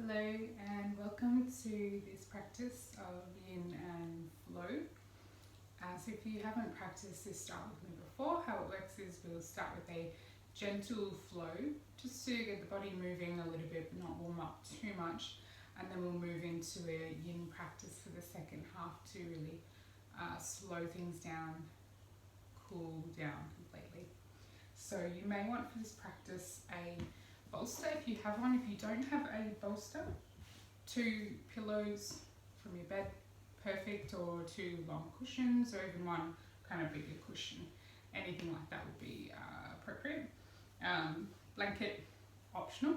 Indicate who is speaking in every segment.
Speaker 1: Hello and welcome to this practice of yin and flow. So if you haven't practiced this style with me before, how it works is we'll start with a gentle flow just to get the body moving a little bit but not warm up too much, and then we'll move into a yin practice for the second half to really slow things down, cool down completely. So you may want for this practice a bolster if you have one. If you don't have a bolster, 2 pillows from your bed, perfect, or 2 long cushions, or even one kind of bigger cushion. Anything like that would be appropriate. Blanket, optional.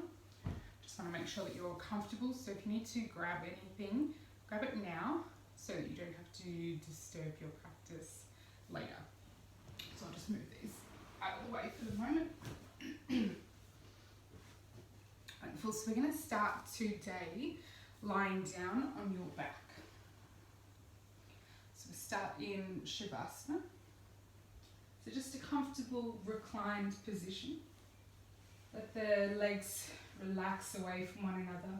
Speaker 1: Just want to make sure that you're comfortable. So if you need to grab anything, grab it now so that you don't have to disturb your practice later. So I'll just move these out of the way for the moment. Wonderful. So we're going to start today lying down on your back. So we start in Shavasana. So just a comfortable reclined position. Let the legs relax away from one another.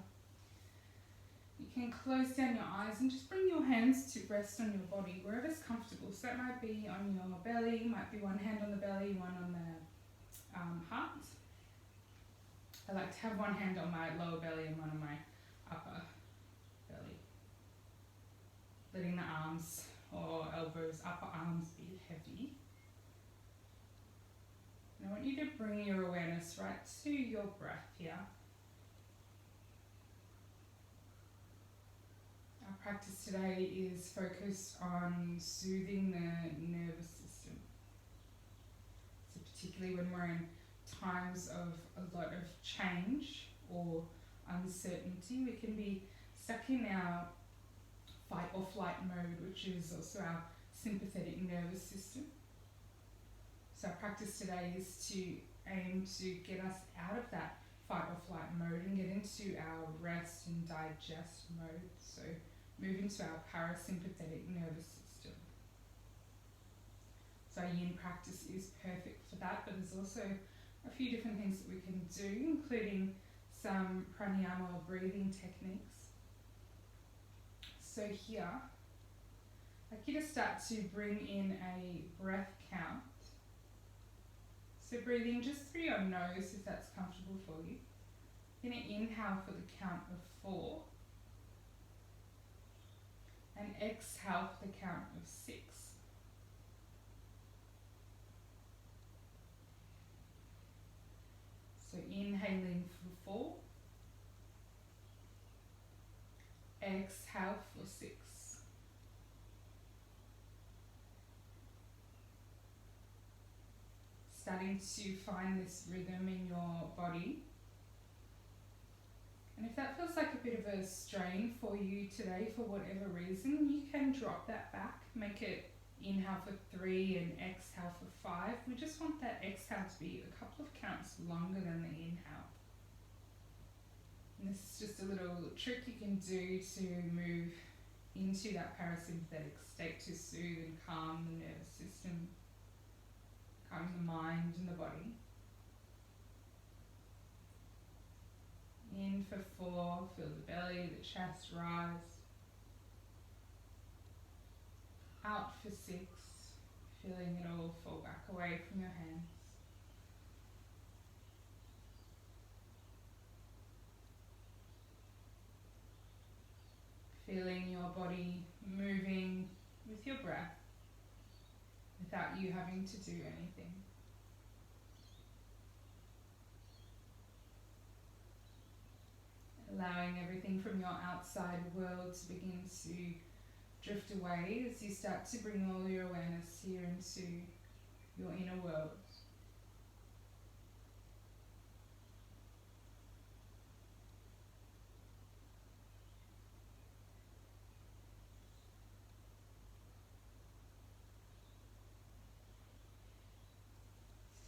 Speaker 1: You can close down your eyes and just bring your hands to rest on your body wherever's comfortable. So that might be on your belly, might be one hand on the belly, one on the heart. I like to have one hand on my lower belly and one on my upper belly. Letting the arms or elbows, upper arms be heavy. And I want you to bring your awareness right to your breath here. Our practice today is focused on soothing the nervous system. So particularly when we're in times of a lot of change or uncertainty, we can be stuck in our fight or flight mode, which is also our sympathetic nervous system. So our practice today is to aim to get us out of that fight or flight mode and get into our rest and digest mode. So move into our parasympathetic nervous system. So our yin practice is perfect for that, but there's also a few different things that we can do, including some pranayama or breathing techniques. So here, I'd like you to start to bring in a breath count. So breathing just through your nose if that's comfortable for you. You're going to inhale for the count of 4 and exhale for the count of 6. So inhaling for 4, exhale for 6. Starting to find this rhythm in your body. And if that feels like a bit of a strain for you today for whatever reason, you can drop that back, make it inhale for 3 and exhale for 5. We just want that exhale to be a couple of counts longer than the inhale. And this is just a little trick you can do to move into that parasympathetic state to soothe and calm the nervous system, calm the mind and the body. In for 4, feel the belly, the chest rise. Out for 6, feeling it all fall back away from your hands. Feeling your body moving with your breath without you having to do anything. Allowing everything from your outside world to begin to drift away as you start to bring all your awareness here into your inner world.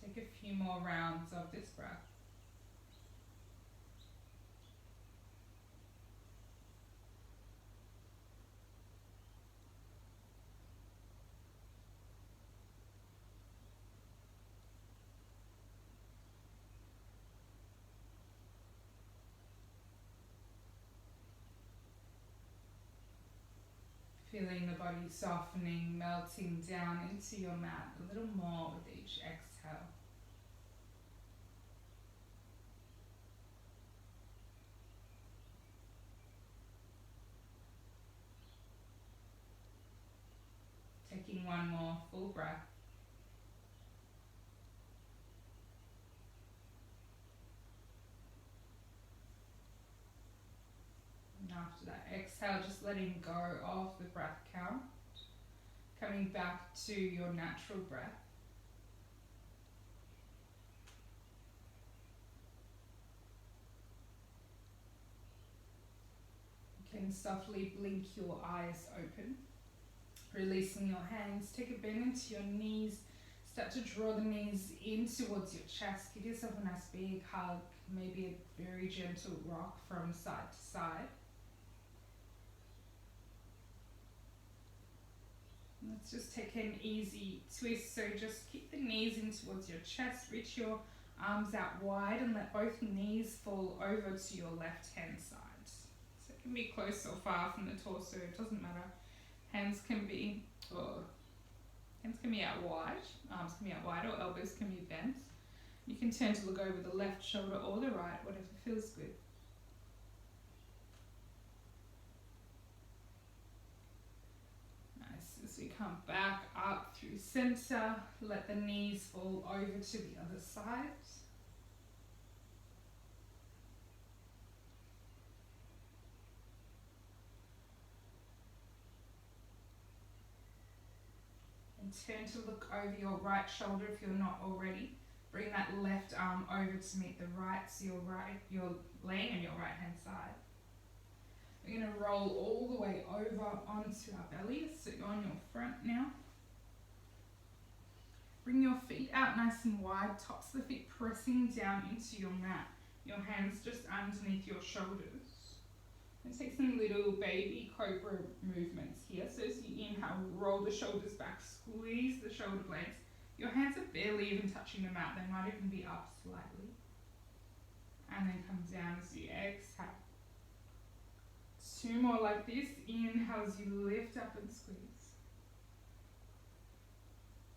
Speaker 1: Let's take a few more rounds of this breath. Feeling the body softening, melting down into your mat a little more with each exhale. Taking one more full breath. And after that exhale, just letting go of the breath count. Coming back to your natural breath. You can softly blink your eyes open. Releasing your hands, take a bend into your knees. Start to draw the knees in towards your chest. Give yourself a nice big hug, maybe a very gentle rock from side to side. Let's just take an easy twist. So just keep the knees in towards your chest. Reach your arms out wide and let both knees fall over to your left hand side. So it can be close or far from the torso, it doesn't matter. Hands can be out wide, arms can be out wide, or elbows can be bent. You can turn to look over the left shoulder or the right, whatever feels good. Nice. As we come back up through center, let the knees fall over to the other side. Turn to look over your right shoulder if you're not already. Bring that left arm over to meet the right, so you're laying on your right hand side. We're going to roll all the way over onto our belly, so you're on your front now. Bring your feet out nice and wide, tops of the feet pressing down into your mat. Your hands just underneath your shoulders. And take some little baby cobra movements here. So as you inhale, roll the shoulders back, squeeze the shoulder blades. Your hands are barely even touching the mat, they might even be up slightly. And then come down as you exhale. 2 more like this. Inhale as you lift up and squeeze.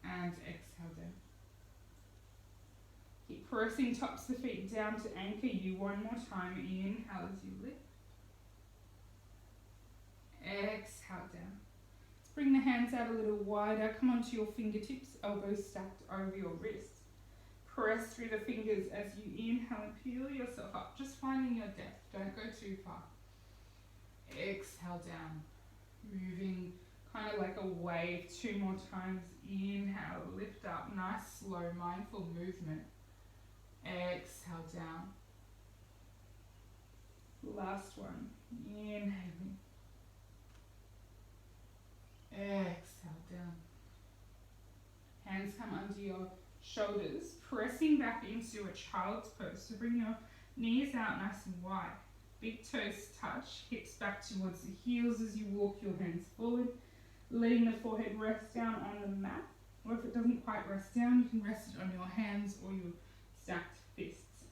Speaker 1: And exhale down. Keep pressing tops of the feet down to anchor you. 1 more time. Inhale as you lift. Exhale down. Let's bring the hands out a little wider. Come onto your fingertips, elbows stacked over your wrists. Press through the fingers as you inhale and peel yourself up, just finding your depth. Don't go too far. Exhale down. Moving kind of like a wave. 2 more times. Inhale, lift up. Nice, slow, mindful movement. Exhale down. Last one. Inhaling. Exhale down. Hands come under your shoulders, pressing back into a child's pose. So bring your knees out nice and wide. Big toes touch, hips back towards the heels as you walk your hands forward, letting the forehead rest down on the mat. Or if it doesn't quite rest down, you can rest it on your hands or your stacked fists.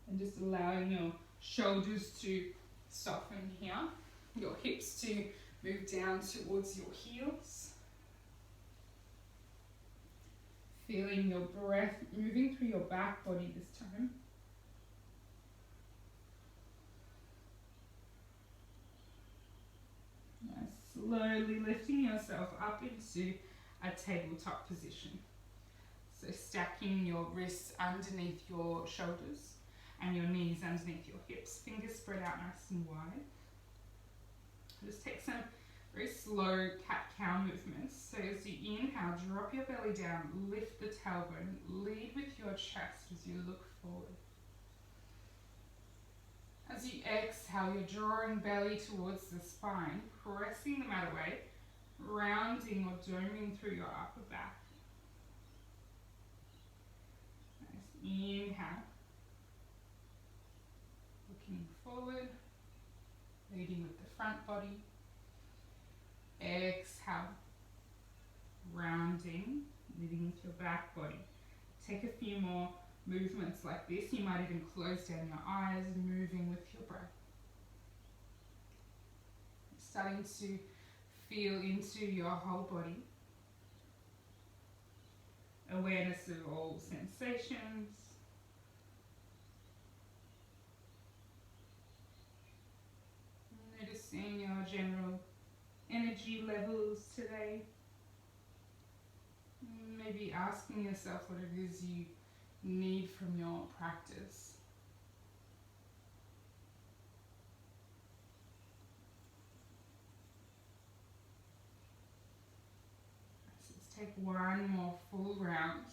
Speaker 1: And just allowing your shoulders to soften here, your hips to move down towards your heels. Feeling your breath moving through your back body this time. Nice. Slowly lifting yourself up into a tabletop position. So stacking your wrists underneath your shoulders and your knees underneath your hips. Fingers spread out nice and wide. Just take some very slow cat-cow movements. So as you inhale, drop your belly down, lift the tailbone, lead with your chest as you look forward. As you exhale, you're drawing belly towards the spine, pressing the mat away, rounding or doming through your upper back. Nice. Inhale. Looking forward, leading with the front body. Exhale, rounding, leading with your back body. Take a few more movements like this. You might even close down your eyes, moving with your breath. starting to feel into your whole body. Awareness of all sensations. Noticing your general energy levels today. Maybe asking yourself what it is you need from your practice. Let's take one more full round.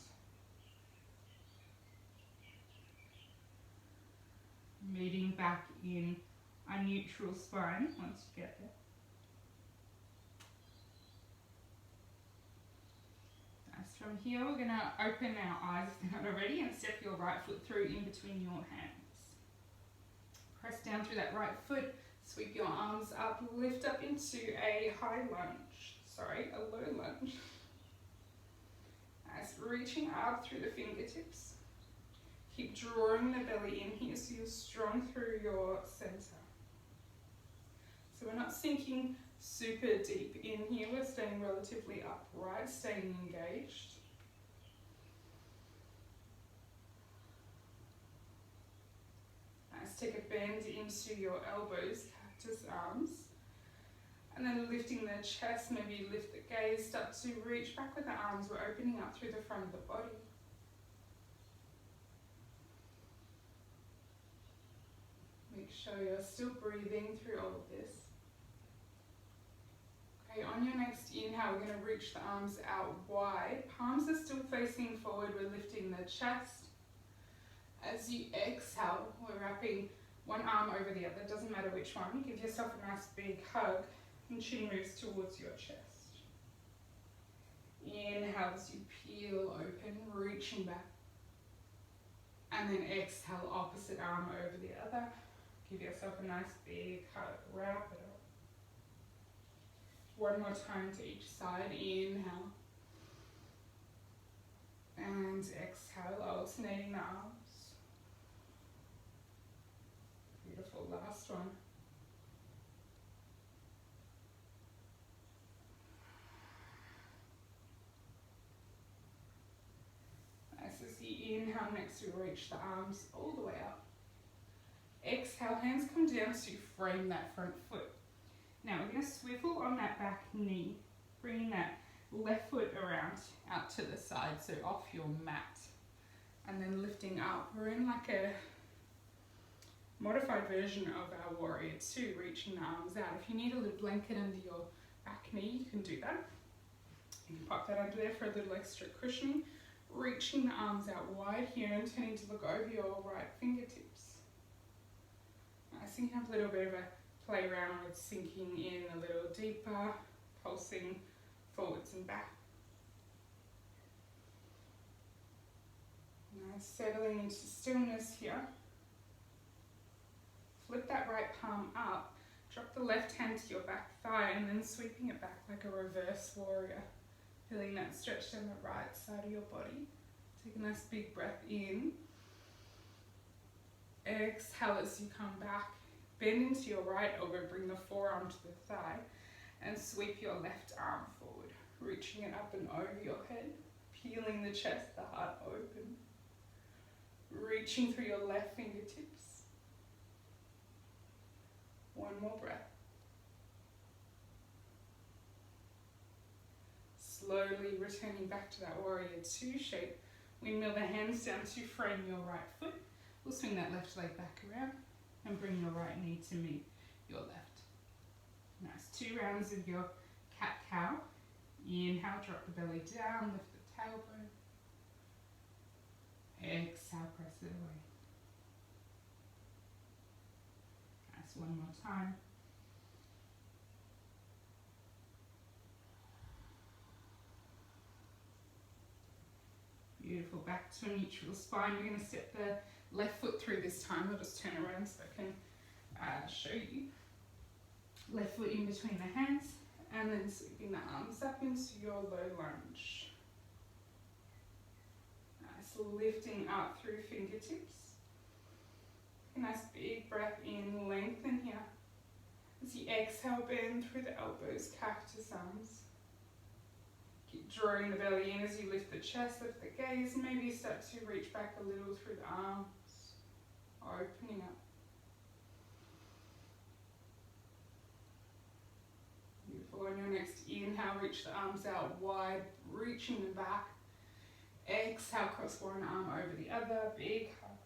Speaker 1: Meeting back in a neutral spine once you get there. Nice. From here we're going to open our eyes if they're not already and step your right foot through in between your hands. Press down through that right foot, sweep your arms up, lift up into a low lunge. Nice. Reaching up through the fingertips. Keep drawing the belly in here so you're strong through your center. So we're not sinking super deep in here, we're staying relatively upright, staying engaged. Nice, take a bend into your elbows, cactus arms. And then lifting the chest, maybe lift the gaze, start to reach back with the arms, we're opening up through the front of the body. Make sure you're still breathing through all of this. Okay, on your next inhale, we're going to reach the arms out wide. Palms are still facing forward, we're lifting the chest. As you exhale, we're wrapping one arm over the other, doesn't matter which one. Give yourself a nice big hug and chin moves towards your chest. Inhale as you peel open, reaching back. And then exhale, opposite arm over the other. Give yourself a nice big hug, wrap it up. One more time to each side, inhale. And exhale, alternating the arms. Beautiful, last one. Nice, as you inhale, next we reach the arms all the way up. Exhale, hands come down to frame that front foot. Now we're going to swivel on that back knee, bringing that left foot around out to the side, so off your mat. And then lifting up. We're in like a modified version of our warrior two, reaching the arms out. If you need a little blanket under your back knee, you can do that. You can pop that under there for a little extra cushioning. Reaching the arms out wide here and turning to look over your right fingertips. Nice, you can have a little bit of a play around with sinking in a little deeper, pulsing forwards and back. Nice, settling into stillness here. Flip that right palm up, drop the left hand to your back thigh and then sweeping it back like a reverse warrior. Feeling that stretch down the right side of your body. Take a nice big breath in. Exhale as you come back. Bend into your right elbow, bring the forearm to the thigh and sweep your left arm forward. Reaching it up and over your head. Peeling the chest, the heart open. Reaching through your left fingertips. One more breath. Slowly returning back to that warrior two shape. Windmill the hands down to frame your right foot. We'll swing that left leg back around and bring your right knee to meet your left. Nice. 2 rounds of your cat-cow. Inhale, drop the belly down, lift the tailbone. Exhale, press it away. Nice. One more time. Beautiful. Back to a neutral spine. We're going to step the left foot through this time. I'll just turn around so I can show you. Left foot in between the hands and then sweeping the arms up into your low lunge. Nice, lifting up through fingertips. A nice big breath in, lengthen here. As you exhale, bend through the elbows, cactus arms. Keep drawing the belly in as you lift the chest, lift the gaze. Maybe start to reach back a little through the arms, opening up. Beautiful. On your next inhale, reach the arms out wide, reaching them back. Exhale, cross one arm over the other, big hug.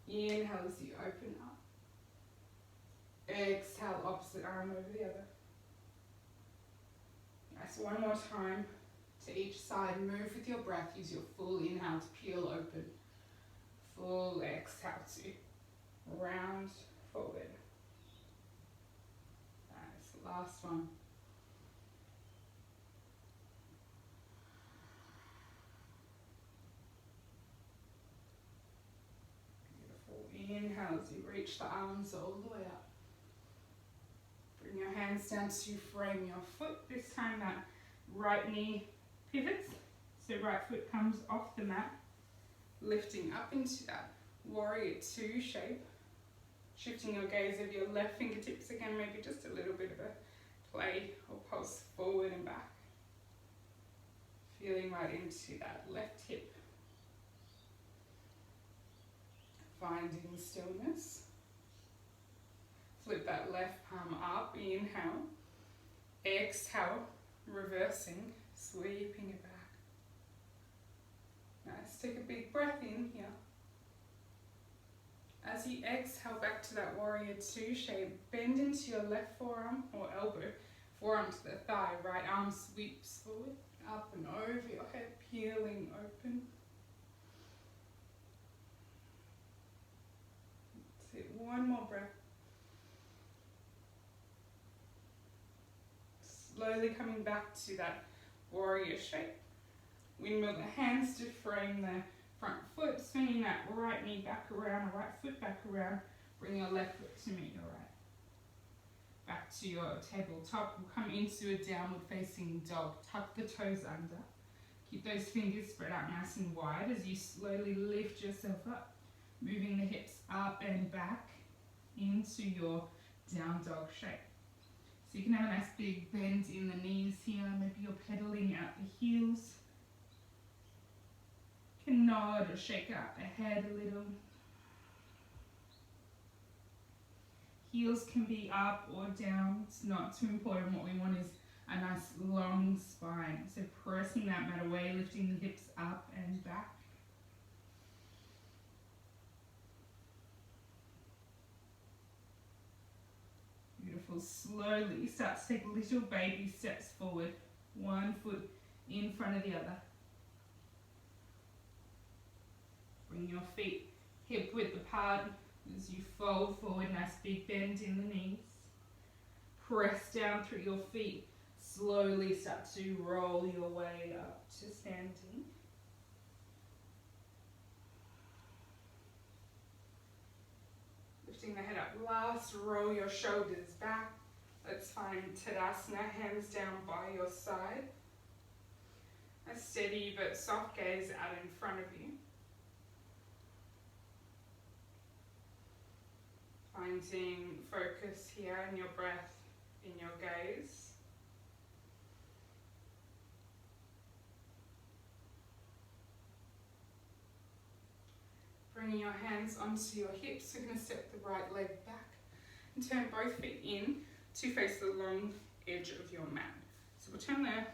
Speaker 1: Inhale as you open up. Exhale, opposite arm over the other. Nice, one more time to each side. Move with your breath, use your full inhale to peel open. Full exhale to round forward. Nice, last one. Inhale as you reach the arms all the way up. Bring your hands down to frame your foot. This time that right knee pivots. So right foot comes off the mat, lifting up into that warrior two shape. Shifting your gaze of your left fingertips again, maybe just a little bit of a play or pulse forward and back. Feeling right into that left hip. Finding stillness. Flip that left palm up, inhale. Exhale, reversing, sweeping it back. Nice, take a big breath in here. As you exhale back to that warrior two shape, bend into your left forearm or elbow, forearm to the thigh, right arm sweeps forward, up and over your head, peeling open. One more breath. Slowly coming back to that warrior shape. Windmill the hands to frame the front foot, swinging that right knee back around, right foot back around. Bring your left foot to meet your right. Back to your tabletop. We'll come into a downward facing dog. Tuck the toes under. Keep those fingers spread out nice and wide as you slowly lift yourself up. Moving the hips up and back into your down dog shape. So you can have a nice big bend in the knees here. Maybe you're pedaling out the heels. You can nod or shake out the head a little. Heels can be up or down. It's not too important. What we want is a nice long spine. So pressing that mat away, lifting the hips up and back. Beautiful. Slowly start to take little baby steps forward. One foot in front of the other. Bring your feet hip width apart as you fold forward. Nice big bend in the knees. Press down through your feet. Slowly start to roll your way up to standing. Lifting the head up last, roll your shoulders back. Let's find Tadasana, hands down by your side. A steady but soft gaze out in front of you. Finding focus here in your breath, in your gaze. Bringing your hands onto your hips, we're going to step the right leg back and turn both feet in to face the long edge of your mat. So we'll turn the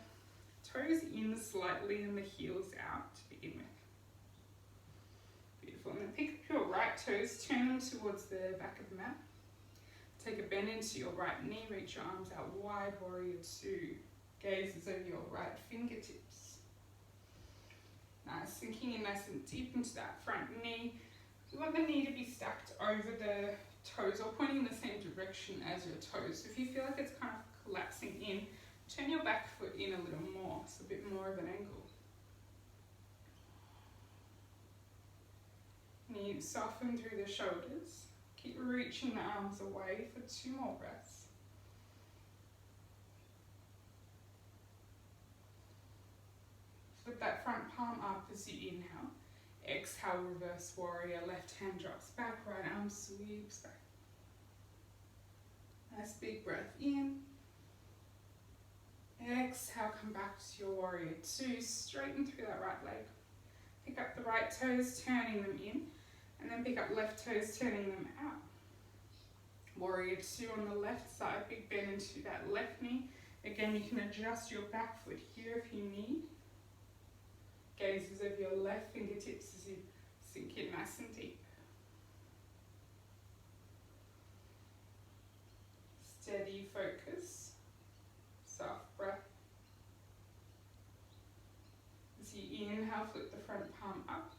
Speaker 1: toes in slightly and the heels out to begin with. Beautiful. And then pick up your right toes, turn them towards the back of the mat. Take a bend into your right knee, reach your arms out wide, warrior two. Gazes over your right fingertips. Nice, sinking in nice and deep into that front knee. You want the knee to be stacked over the toes or pointing in the same direction as your toes. So if you feel like it's kind of collapsing in, turn your back foot in a little more, so a bit more of an angle. Knee soften through the shoulders. Keep reaching the arms away for 2 more breaths. Flip that front palm up as you inhale. Exhale, reverse warrior. Left hand drops back, right arm sweeps back. Nice big breath in. Exhale, come back to your warrior two. Straighten through that right leg. Pick up the right toes, turning them in. And then pick up left toes, turning them out. Warrior two on the left side. Big bend into that left knee. Again, you can adjust your back foot here if you need. Gazes over your left fingertips as you sink in nice and deep. Steady focus. Soft breath. As you inhale, flip the front palm up.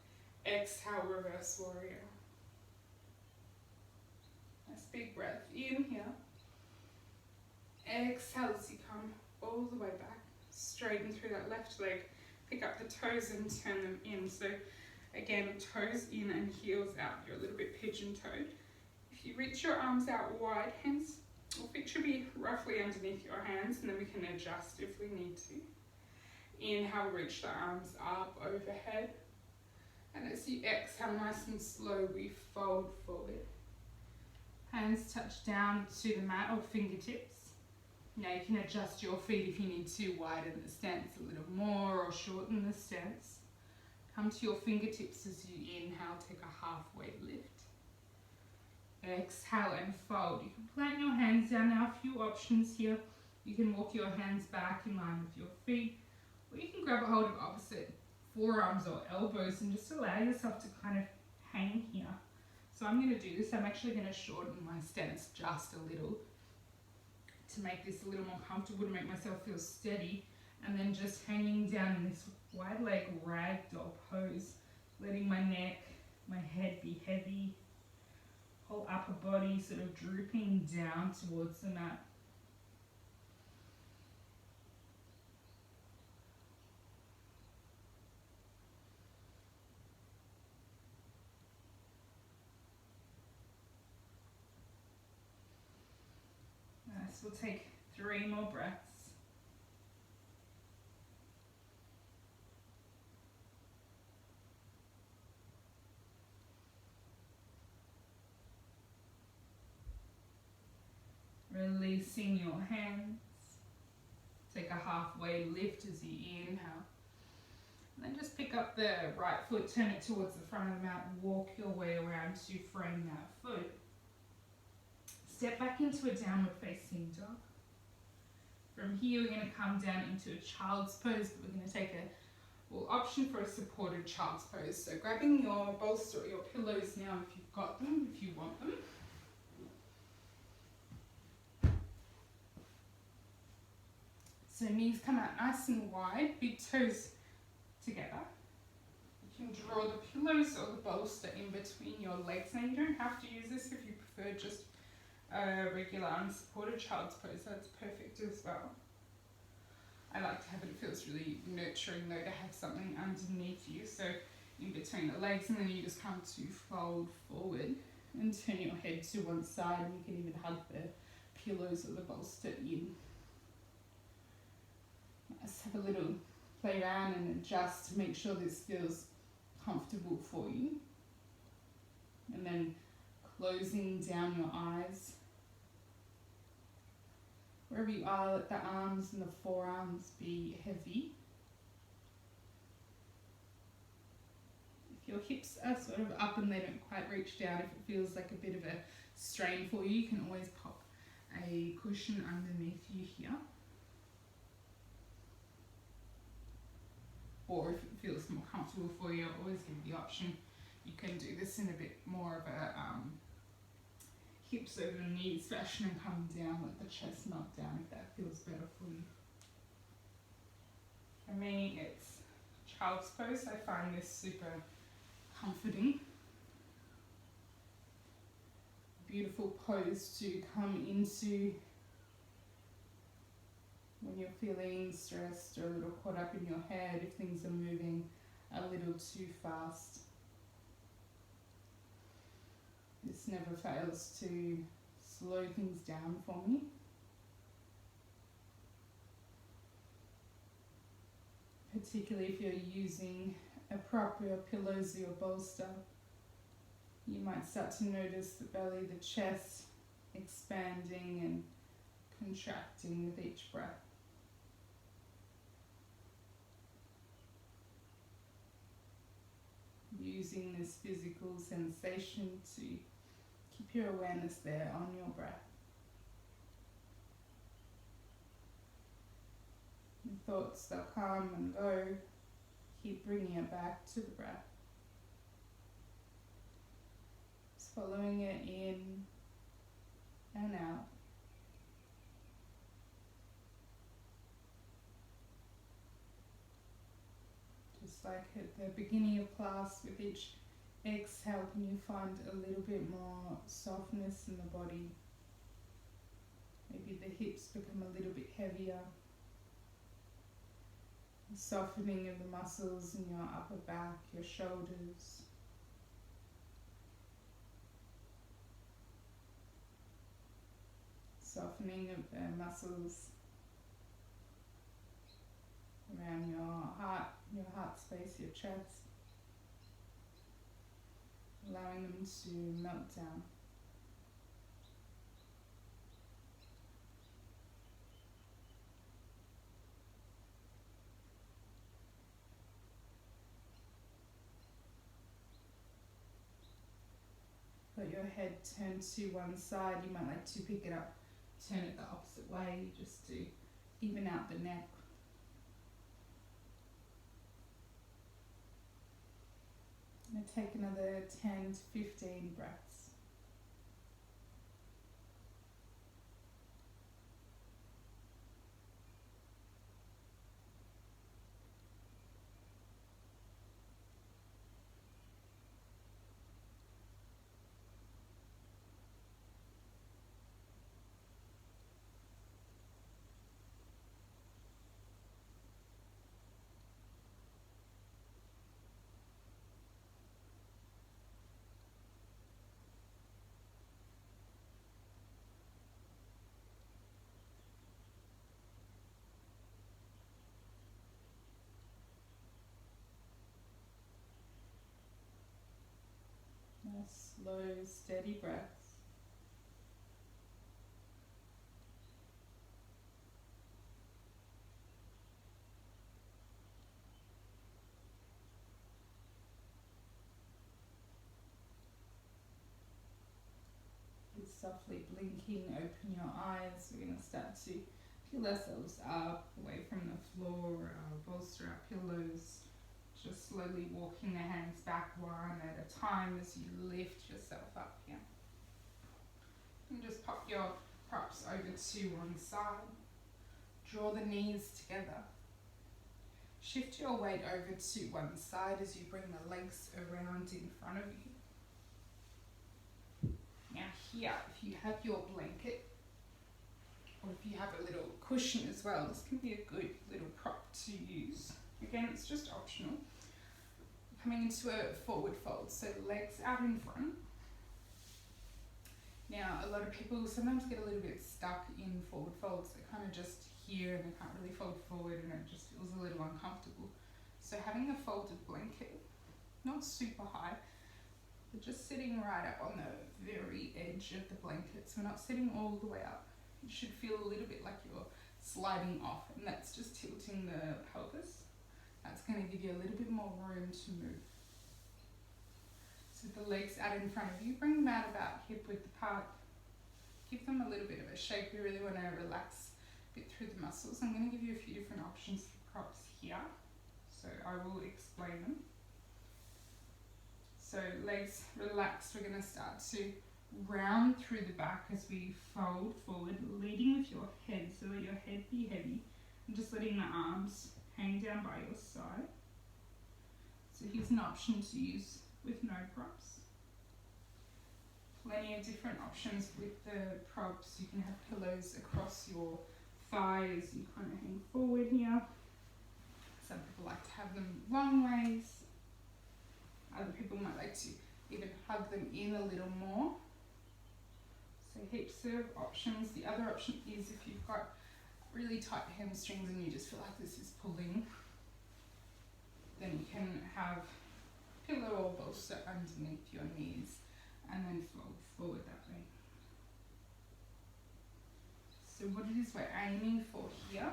Speaker 1: Exhale, reverse warrior. Nice big breath in here. Exhale as you come all the way back. Straighten through that left leg. Pick up the toes and turn them in. So again, toes in and heels out. You're a little bit pigeon-toed. If you reach your arms out wide, hands, or feet should be roughly underneath your hands, and then we can adjust if we need to. Inhale, reach the arms up overhead. And as you exhale, nice and slow, we fold forward. Hands touch down to the mat or fingertips. Now you can adjust your feet if you need to, widen the stance a little more or shorten the stance. Come to your fingertips as you inhale, take a halfway lift. Exhale and fold. You can plant your hands down. Now a few options here. You can walk your hands back in line with your feet, or you can grab a hold of opposite forearms or elbows and just allow yourself to kind of hang here. So I'm going to do this. I'm actually going to shorten my stance just a little to make this a little more comfortable, to make myself feel steady, and then just hanging down in this wide leg ragdoll pose, letting my neck, my head be heavy, whole upper body sort of drooping down towards the mat. Nice, we'll take 3 more breaths. Releasing your hands. Take a halfway lift as you inhale. And then just pick up the right foot, turn it towards the front of the mat, walk your way around to frame that foot. Step back into a downward facing dog. From here we're going to come down into a child's pose, but we're going to take we'll option for a supported child's pose. So grabbing your bolster or your pillows now if you've got them, if you want them. So knees come out nice and wide, big toes together. You can draw the pillows or the bolster in between your legs. Now you don't have to use this if you prefer just a regular unsupported child's pose. That's perfect as well. I like to have it, it feels really nurturing though to have something underneath you. So in between the legs, and then you just come to fold forward and turn your head to one side, and you can even hug the pillows or the bolster in. Let's have a little play around and adjust to make sure this feels comfortable for you. And then closing down your eyes. Wherever you are, let the arms and the forearms be heavy. If your hips are sort of up and they don't quite reach down, if it feels like a bit of a strain for you, you can always pop a cushion underneath you here. Or if it feels more comfortable for you, I'll always give you the option. You can do this in a bit more of a hips over knees fashion and come down, let the chest melt down if that feels better for you. For me, it's child's pose. I find this super comforting. Beautiful pose to come into when you're feeling stressed or a little caught up in your head, if things are moving a little too fast. This never fails to slow things down for me. Particularly if you're using a prop or pillows or your bolster, you might start to notice the belly, the chest expanding and contracting with each breath. Using this physical sensation to keep your awareness there on your breath. Your thoughts, they'll come and go. Keep bringing it back to the breath. Just following it in and out. Just like at the beginning of class, with each exhale, can you find a little bit more softness in the body? Maybe the hips become a little bit heavier. The softening of the muscles in your upper back, your shoulders. Softening of the muscles around your heart space, your chest. Allowing them to melt down. Let your head turn to one side. You might like to pick it up, turn it the opposite way, just to even out the neck. And take another 10 to 15 breaths. Nice, slow, steady breaths. Just softly blinking, open your eyes. We're going to start to peel ourselves up, away from the floor, bolster our pillows. Just slowly walking the hands back one at a time as you lift yourself up here. And just pop your props over to one side. Draw the knees together. Shift your weight over to one side as you bring the legs around in front of you. Now here, if you have your blanket, or if you have a little cushion as well, this can be a good little prop to use. Again, it's just optional. Coming into a forward fold, so legs out in front. Now, a lot of people sometimes get a little bit stuck in forward folds. They're kind of just here and they can't really fold forward and it just feels a little uncomfortable. So having a folded blanket, not super high, but just sitting right up on the very edge of the blanket. So we're not sitting all the way up. You should feel a little bit like you're sliding off, and that's just tilting the pelvis. That's going to give you a little bit more room to move. So the legs out in front of you, bring them out about hip width apart. Give them a little bit of a shake. We really want to relax a bit through the muscles. I'm going to give you a few different options for props here. So I will explain them. So legs relaxed, we're going to start to round through the back as we fold forward, leading with your head. So let your head be heavy and just letting the arms hang down by your side. So here's an option to use with no props. Plenty of different options with the props. You can have pillows across your thighs. You kind of hang forward here. Some people like to have them long ways. Other people might like to even hug them in a little more. So heaps of options. The other option is if you've got really tight hamstrings and you just feel like this is pulling, then you can have pillow or bolster underneath your knees and then fold forward that way. So what it is we're aiming for here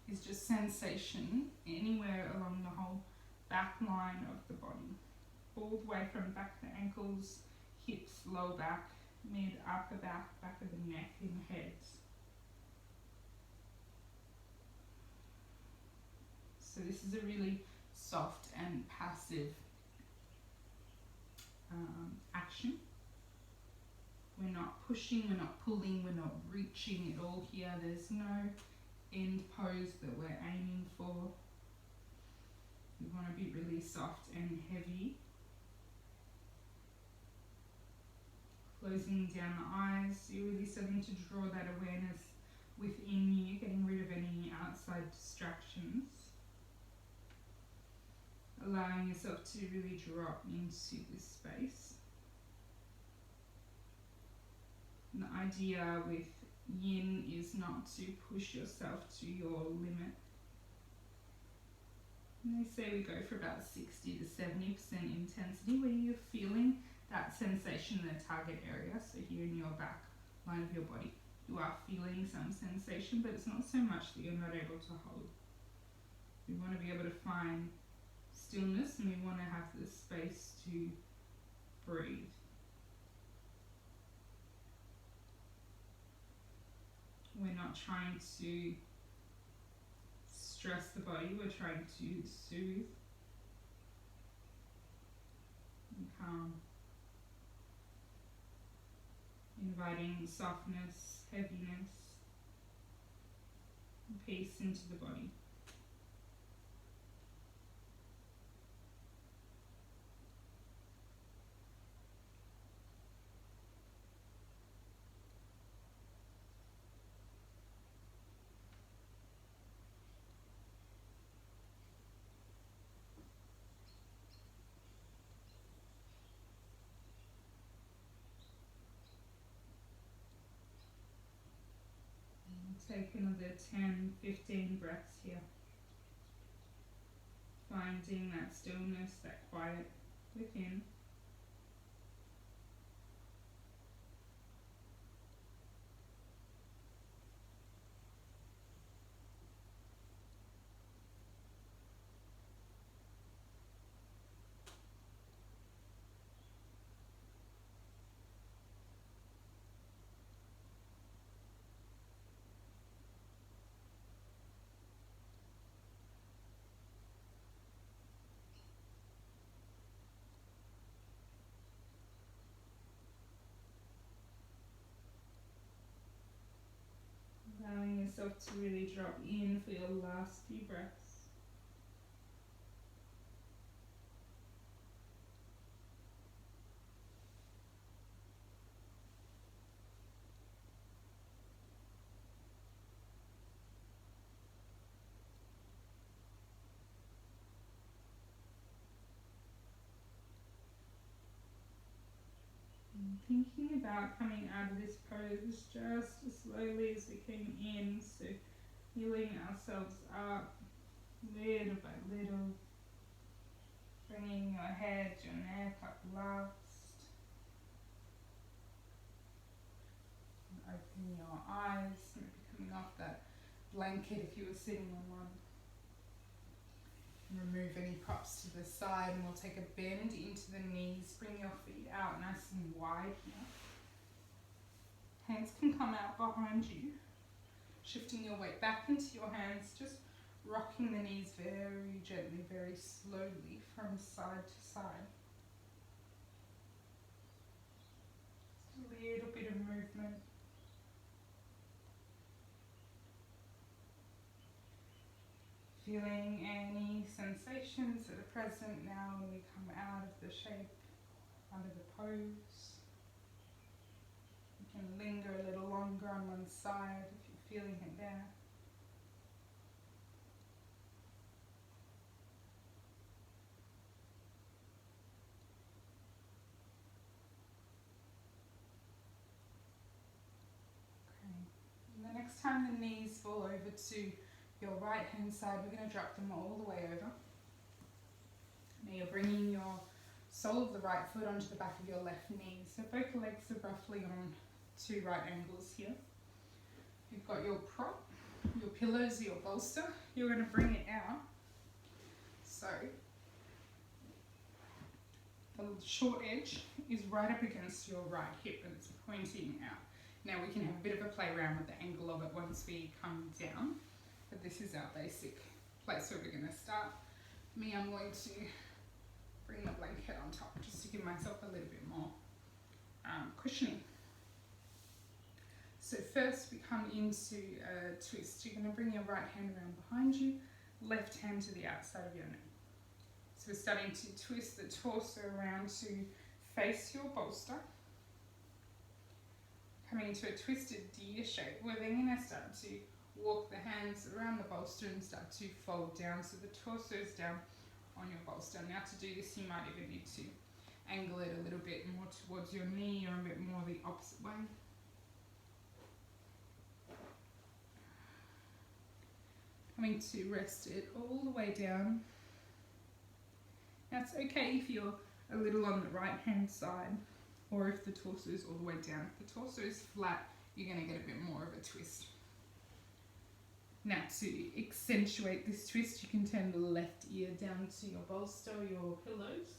Speaker 1: is just sensation anywhere along the whole back line of the body. All the way from back to ankles, hips, lower back, mid, upper back, back of the neck and head. So this is a really soft and passive action. We're not pushing, we're not pulling, we're not reaching at all here. There's no end pose that we're aiming for. We want to be really soft and heavy. Closing down the eyes, you're really starting to draw that awareness within you, getting rid of any outside distractions. Allowing yourself to really drop into this space. And the idea with yin is not to push yourself to your limit. And they say we go for about 60 to 70% intensity where you're feeling that sensation in the target area. So here in your back line of your body, you are feeling some sensation, but it's not so much that you're not able to hold. We want to be able to find stillness, and we want to have the space to breathe. We're not trying to stress the body, we're trying to soothe and calm. Inviting softness, heaviness, and peace into the body. Take another 10, 15 breaths here. Finding that stillness, that quiet within. Allowing yourself to really drop in for your last few breaths. And thinking about coming out of this pose just as slowly as we came in, so healing ourselves up little by little, bringing your head, your neck up last, and opening your eyes, maybe coming off that blanket if you were sitting on one. Remove any props to the side, and we'll take a bend into the knees. Bring your feet out nice and wide here. Hands can come out behind you. Shifting your weight back into your hands, just rocking the knees very gently, very slowly from side to side. Just a little bit of movement. Feeling any sensations that are present now when we come out of the shape, out of the pose. You can linger a little longer on one side if you're feeling it there. Okay. And the next time the knees fall over to your right hand side, we're going to drop them all the way over. Now you're bringing your sole of the right foot onto the back of your left knee. So both legs are roughly on two right angles here. You've got your prop, your pillows, your bolster. You're going to bring it out. So the short edge is right up against your right hip and it's pointing out. Now we can have a bit of a play around with the angle of it once we come down, but this is our basic place where we're going to start. Me, I'm going to bring the blanket on top just to give myself a little bit more cushioning. So first we come into a twist. You're going to bring your right hand around behind you, left hand to the outside of your neck. So we're starting to twist the torso around to face your bolster. Coming into a twisted deer shape. We're then going to start to walk the hands around the bolster and start to fold down so the torso is down on your bolster. Now to do this you might even need to angle it a little bit more towards your knee or a bit more the opposite way. Coming to rest it all the way down. Now it's okay if you're a little on the right hand side or if the torso is all the way down. If the torso is flat, you're going to get a bit more of a twist. Now to accentuate this twist, you can turn the left ear down to your bolster, your pillows,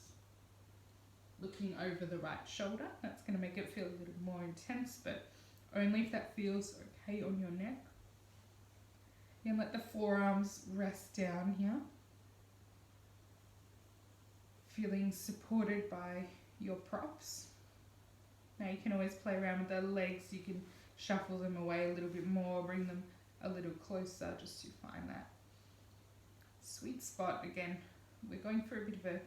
Speaker 1: looking over the right shoulder. That's going to make it feel a little more intense, but only if that feels okay on your neck. You can let the forearms rest down here, feeling supported by your props. Now you can always play around with the legs. You can shuffle them away a little bit more, bring them a little closer just to find that sweet spot. Again, we're going for a bit of a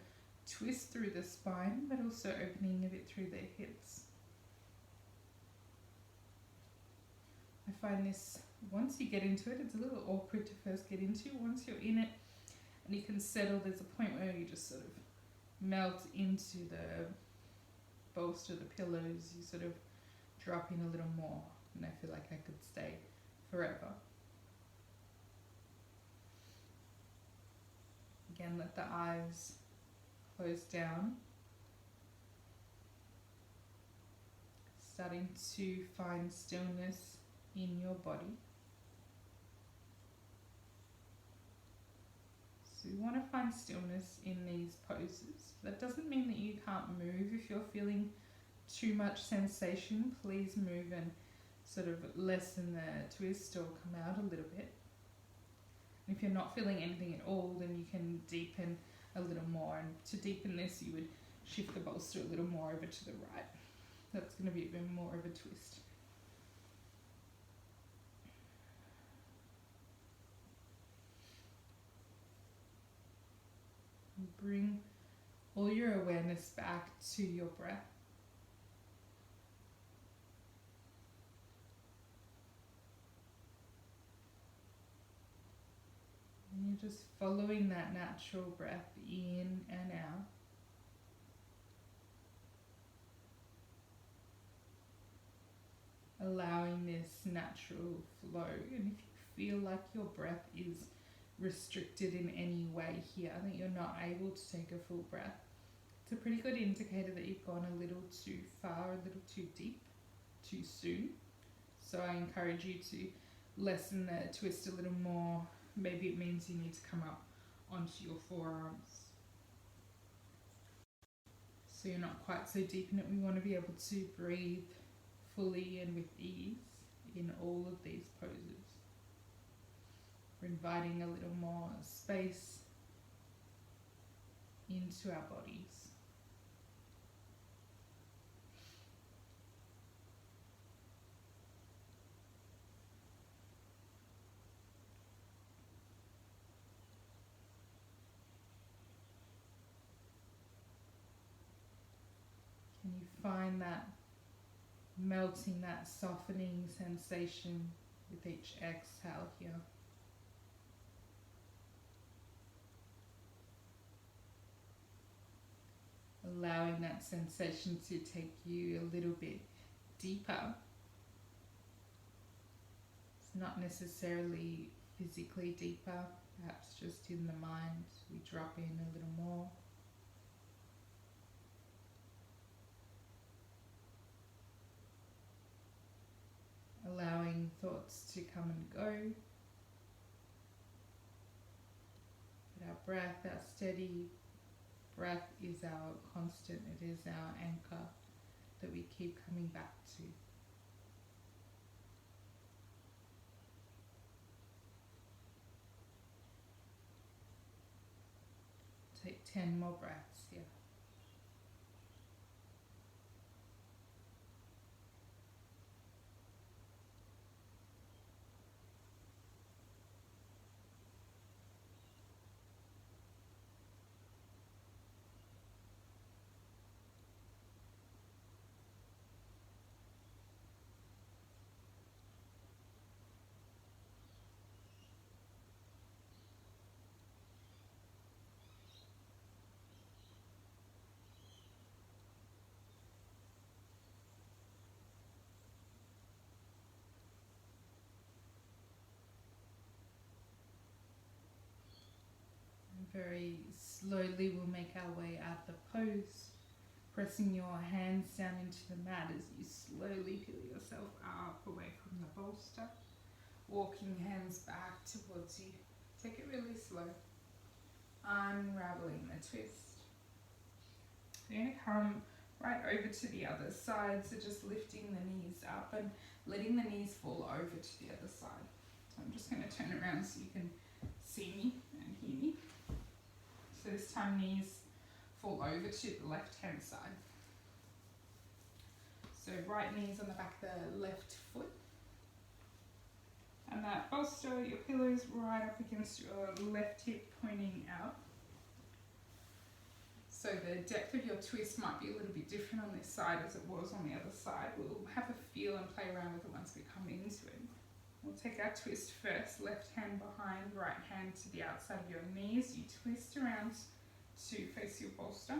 Speaker 1: twist through the spine, but also opening a bit through the hips. I find this, once you get into it, it's a little awkward to first get into. Once you're in it and you can settle, there's a point where you just sort of melt into the bolster, the pillows, you sort of drop in a little more, and I feel like I could stay forever. Again, let the eyes close down. Starting to find stillness in your body. So we want to find stillness in these poses. That doesn't mean that you can't move. If you're feeling too much sensation, please move and sort of lessen the twist or come out a little bit. If you're not feeling anything at all, then you can deepen a little more. And to deepen this, you would shift the bolster a little more over to the right. That's going to be a bit more of a twist. Bring all your awareness back to your breath. And you're just following that natural breath in and out. Allowing this natural flow. And if you feel like your breath is restricted in any way here, that you're not able to take a full breath, it's a pretty good indicator that you've gone a little too far, a little too deep, too soon. So I encourage you to lessen the twist a little more. Maybe it means you need to come up onto your forearms. So you're not quite so deep in it. We want to be able to breathe fully and with ease in all of these poses. We're inviting a little more space into our bodies. Can you find that melting, that softening sensation with each exhale here? Allowing that sensation to take you a little bit deeper. It's not necessarily physically deeper, perhaps just in the mind. We drop in a little more. come and go. But our breath, our steady breath is our constant, it is our anchor that we keep coming back to. Take 10 more breaths here. Very slowly we'll make our way out the pose, pressing your hands down into the mat as you slowly peel yourself up away from the bolster, walking hands back towards you. Take it really slow, unraveling the twist. You're going to come right over to the other side, so just lifting the knees up and letting the knees fall over to the other side. So I'm just going to turn around so you can see me and hear me. So this time knees fall over to the left hand side. So right knees on the back of the left foot. And that bolster, your pillow's right up against your left hip pointing out. So the depth of your twist might be a little bit different on this side as it was on the other side. We'll have a feel and play around with it once we come into it. We'll take our twist first, left hand behind, right hand to the outside of your knees. You twist around to face your bolster.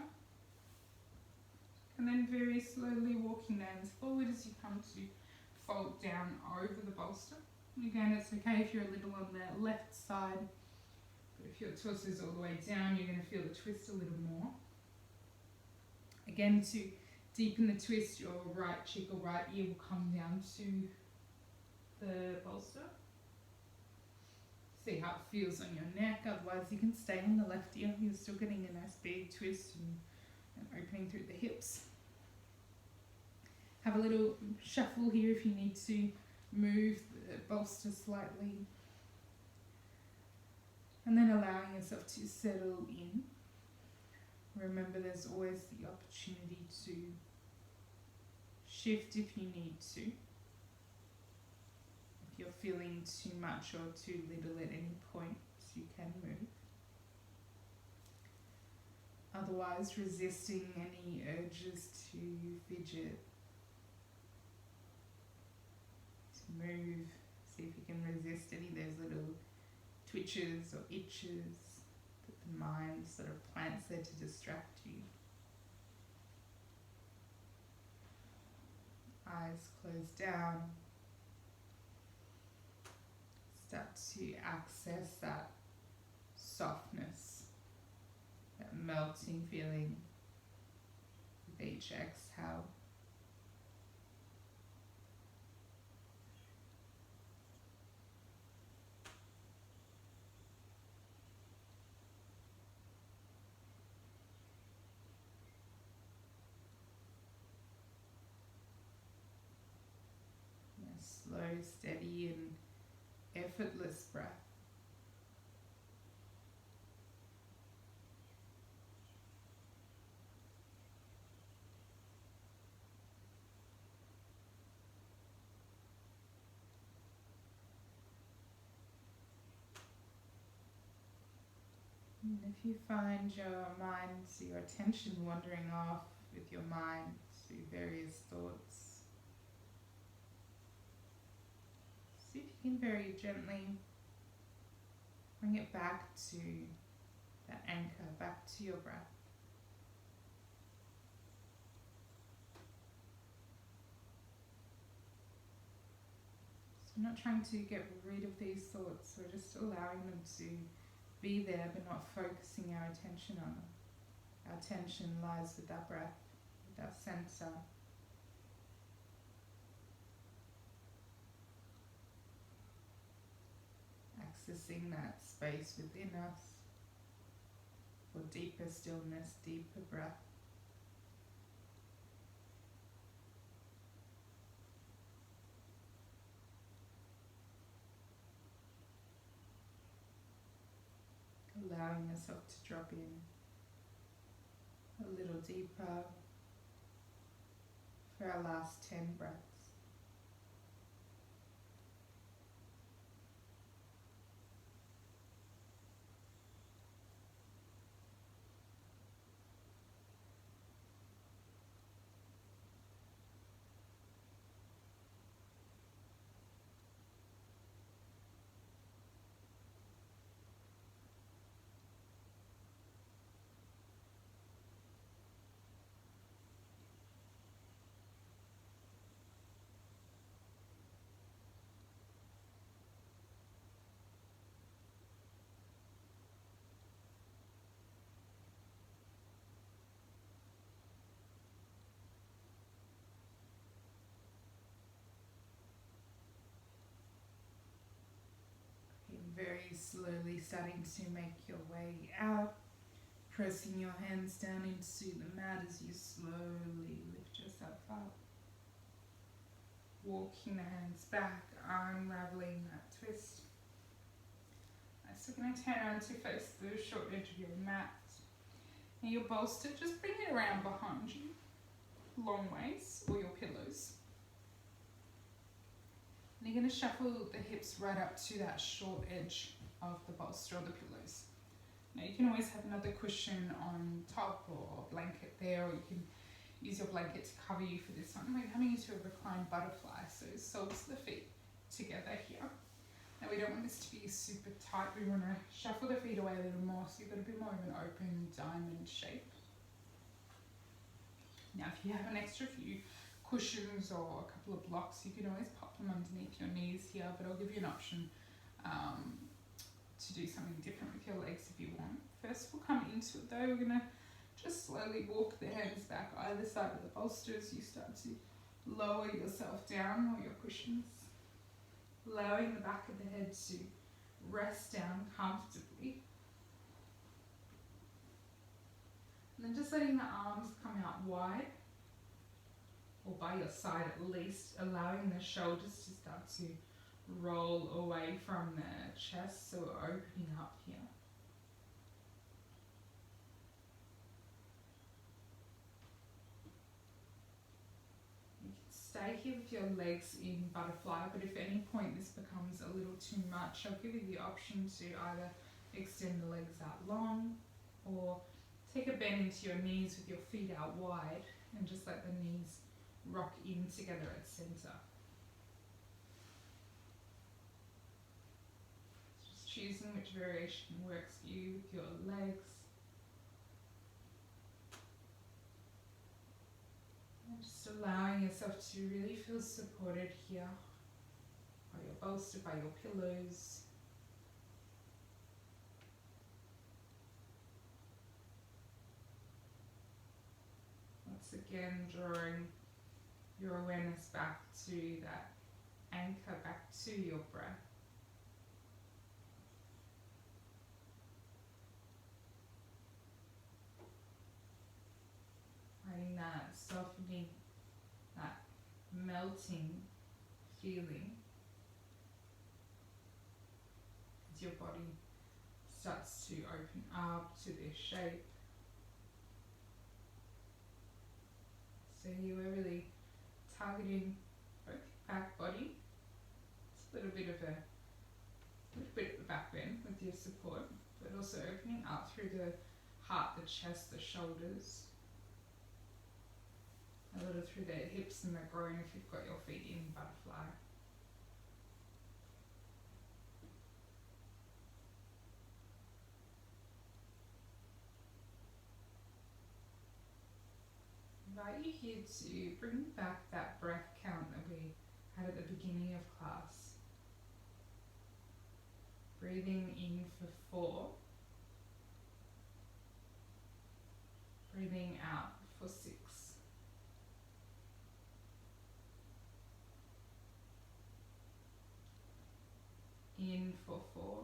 Speaker 1: And then very slowly walking the hands forward as you come to fold down over the bolster. And again, it's okay if you're a little on the left side, but if your torso is all the way down, you're going to feel the twist a little more. Again, to deepen the twist, your right cheek or right ear will come down to the bolster. See how it feels on your neck, otherwise you can stay on the left ear. You're still getting a nice big twist and opening through the hips. Have a little shuffle here if you need to move the bolster slightly. And then allowing yourself to settle in. Remember, there's always the opportunity to shift if you need to. If you're feeling too much or too little at any point, you can move. Otherwise, resisting any urges to fidget, to move. See if you can resist any of those little twitches or itches that the mind sort of plants there to distract you. Eyes closed down. Start to access that softness, that melting feeling with each exhale. A slow, steady and effortless breath. And if you find your mind, your attention wandering off with your mind to various thoughts, see if you can very gently bring it back to that anchor, back to your breath. So we're not trying to get rid of these thoughts, we're just allowing them to be there but not focusing our attention on them. Our attention lies with our breath, with our center. accessing that space within us for deeper stillness, deeper breath. Allowing yourself to drop in a little deeper for our last 10 breaths. Very slowly starting to make your way out, pressing your hands down into the mat as you slowly lift yourself up. Walking the hands back, unraveling that twist. So we're going to turn around to face the short edge of your mat. And your bolster, just bring it around behind you, long ways, or your pillows. And you're going to shuffle the hips right up to that short edge of the bolster or the pillows. Now you can always have another cushion on top or a blanket there, or you can use your blanket to cover you for this one. We're coming into a reclined butterfly, so soles the feet together here. Now we don't want this to be super tight, we want to shuffle the feet away a little more, so you've got a bit more of an open diamond shape. Now if you have an extra few cushions or a couple of blocks, you can always pop them underneath your knees here, but I'll give you an option to do something different with your legs if you want. First we'll come into it though, we're going to just slowly walk the hands back either side of the bolster as you start to lower yourself down or your cushions, allowing the back of the head to rest down comfortably. And then just letting the arms come out wide, or by your side at least, allowing the shoulders to start to roll away from the chest, so we're opening up here. You can stay here with your legs in butterfly, but if at any point this becomes a little too much, I'll give you the option to either extend the legs out long or take a bend into your knees with your feet out wide and just let the knees rock in together at center. Just choosing which variation works for you with your legs. And just allowing yourself to really feel supported here by your bolster, by your pillows. Once again, drawing your awareness back to that anchor, back to your breath. Finding that softening, that melting feeling as your body starts to open up to this shape. So you are really targeting both back body. It's a little bit of a back bend with your support, but also opening up through the heart, the chest, the shoulders, a little through the hips and the groin if you've got your feet in butterfly. Invite you here to bring back that breath count that we had at the beginning of class. Breathing in for 4. Breathing out for 6. In for 4.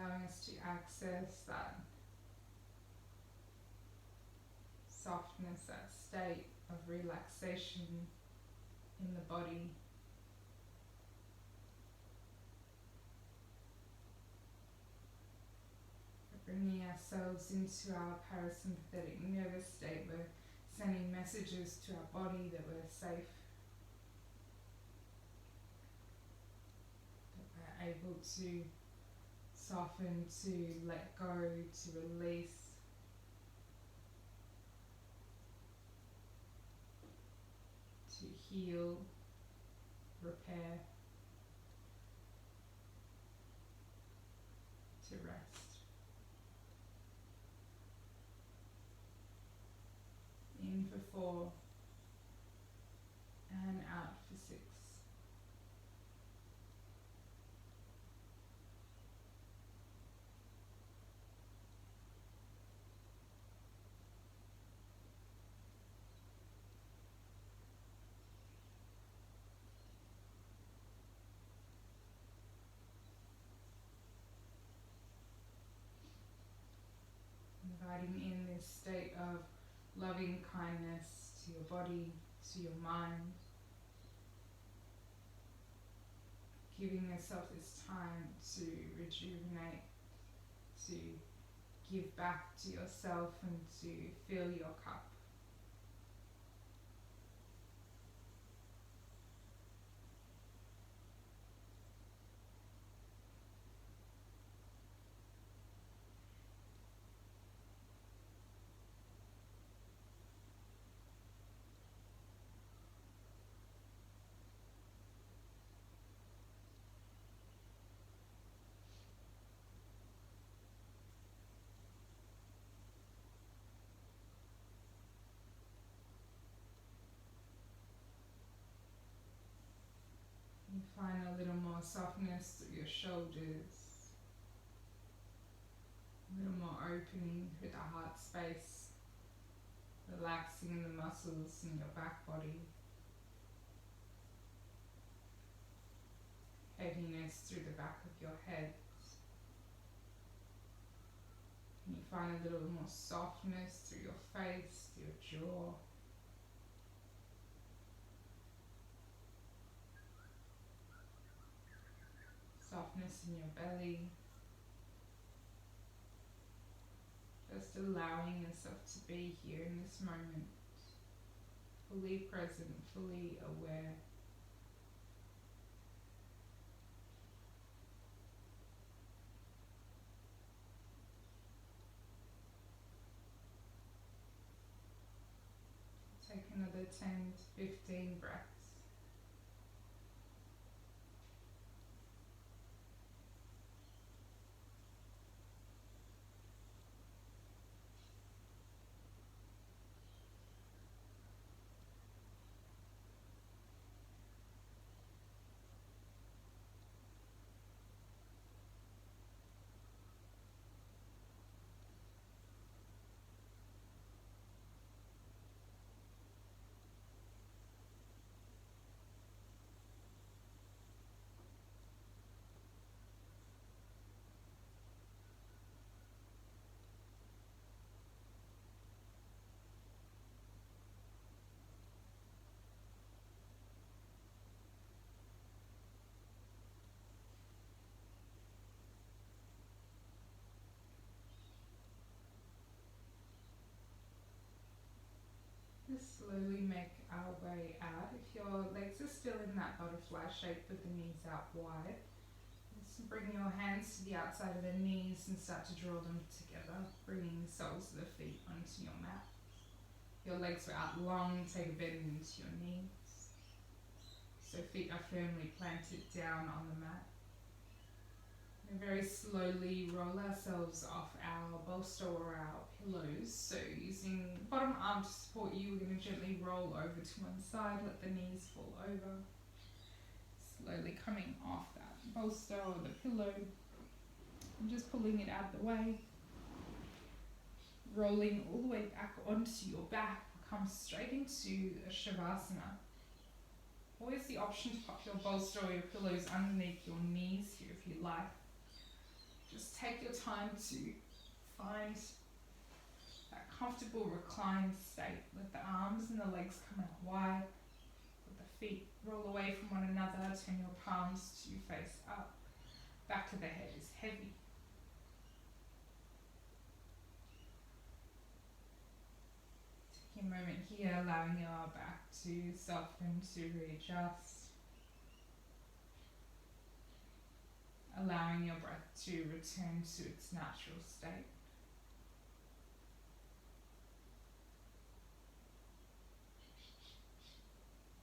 Speaker 1: allowing us to access that softness, that state of relaxation in the body. Bringing ourselves into our parasympathetic nervous state, we're sending messages to our body that we're safe, that we're able to soften, to let go, to release. To heal, repair, to rest. In for 4 and out for 6. Inviting in this state of loving kindness to your body, to your mind. Giving yourself this time to rejuvenate, to give back to yourself and to fill your cup. You find a little more softness through your shoulders, a little more opening through the heart space, relaxing the muscles in your back body, heaviness through the back of your head. And you find a little more softness through your face, your jaw. Softness in your belly. Just allowing yourself to be here in this moment, fully present, fully aware. Take another 10 to 15 breaths. Just slowly make our way out. If your legs are still in that butterfly shape with the knees out wide, just bring your hands to the outside of the knees and start to draw them together, bringing the soles of the feet onto your mat. Your legs are out long, take a bend into your knees. So feet are firmly planted down on the mat. And very slowly roll ourselves off our bolster or our pillows. So using the bottom arm to support you, we're going to gently roll over to one side, let the knees fall over. Slowly coming off that bolster or the pillow and just pulling it out of the way. Rolling all the way back onto your back, come straight into a Shavasana. Always the option to pop your bolster or your pillows underneath your knees here if you like. just take your time to find that comfortable reclined state. Let the arms and the legs come out wide. Let the feet roll away from one another. Turn your palms to face up. Back of the head is heavy. Take a moment here, allowing your back to soften, to readjust. Allowing your breath to return to its natural state.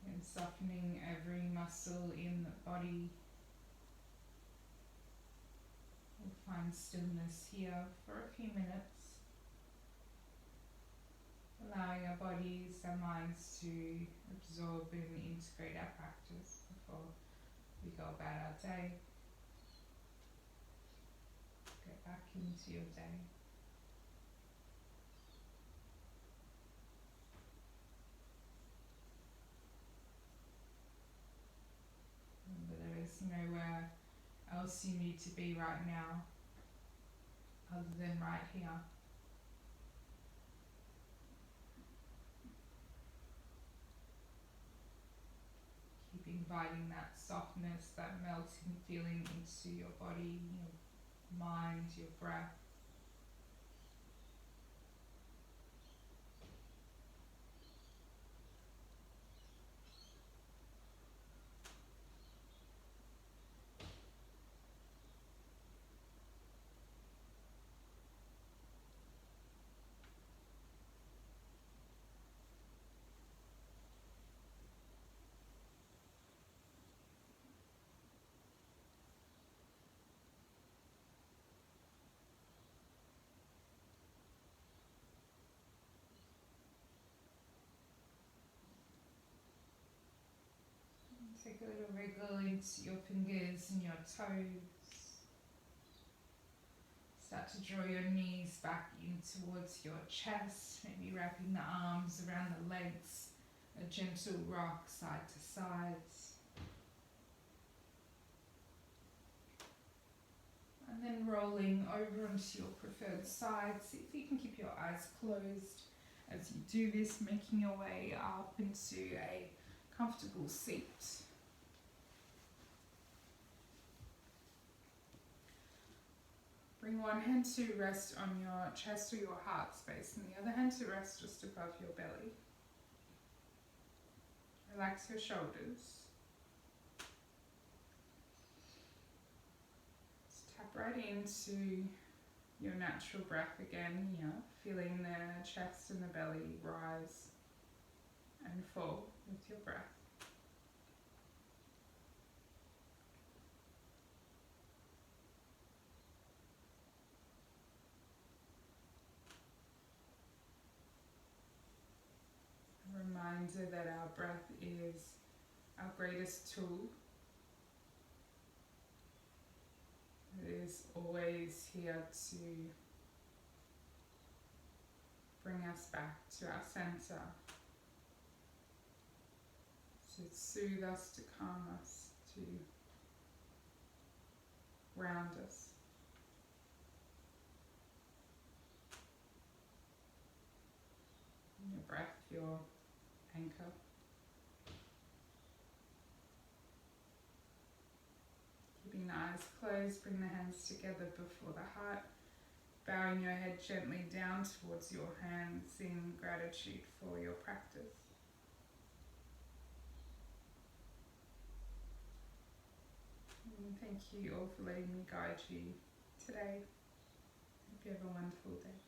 Speaker 1: And softening every muscle in the body. We'll find stillness here for a few minutes. Allowing our bodies, our minds to absorb and integrate our practice before we go about our day. Get back into your day. Remember, there is nowhere else you need to be right now other than right here. Keep inviting that softness, that melting feeling into your body, your mind, your breath. Take a little wriggle into your fingers and your toes. Start to draw your knees back in towards your chest, maybe wrapping the arms around the legs, a gentle rock side to side. And then rolling over onto your preferred side. See if you can keep your eyes closed as you do this, making your way up into a comfortable seat. Bring one hand to rest on your chest or your heart space and the other hand to rest just above your belly. Relax your shoulders. Just tap right into your natural breath again here, feeling the chest and the belly rise and fall with your breath. A reminder that our breath is our greatest tool. It is always here to bring us back to our center, to soothe us, to calm us, to ground us. Your breath, your anchor. Keeping the eyes closed, bring the hands together before the heart, bowing your head gently down towards your hands in gratitude for your practice. And thank you all for letting me guide you today. Hope you have a wonderful day.